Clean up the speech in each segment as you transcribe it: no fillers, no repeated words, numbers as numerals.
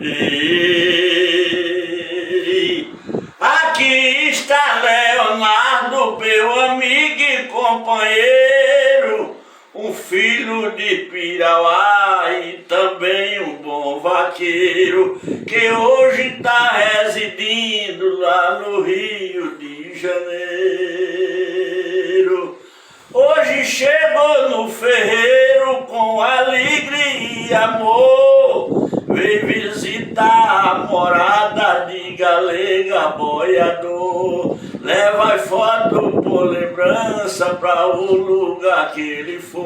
Ei, aqui está Leonardo, meu amigo e companheiro, um filho de Pirauá e também um bom vaqueiro, que hoje está residindo lá no Rio de Janeiro. Hoje chegou no ferreiro com alegria e amor, veio visitar a morada de Galega Boiador. Leva foto por lembrança para o lugar que ele for.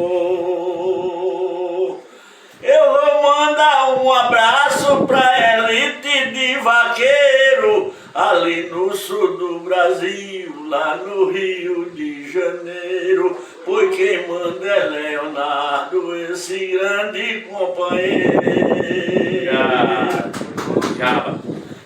Eu vou mandar um abraço pra elite de vaqueiro, ali no sul do Brasil, lá no Rio de Janeiro. Pois quem manda é Leonardo, esse grande companheiro.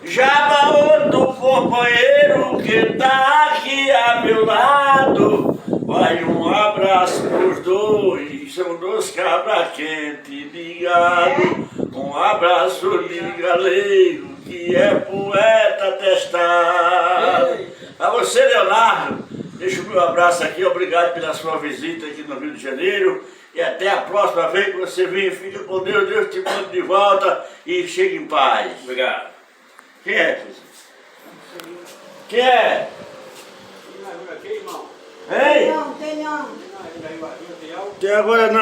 Jaba, outro companheiro que tá aqui a meu lado. Vai um abraço pros dois, são dois cabra quente de gado. Um abraço de galego que é poeta testado. A você, Leonardo, deixo o meu abraço aqui, obrigado pela sua visita aqui no Rio de Janeiro. E até a próxima vez que você vir, fica com Deus, Deus te manda de volta e chegue em paz. Obrigado. Quem é? Quem é? Hein? Não, tem não. Tem agora não.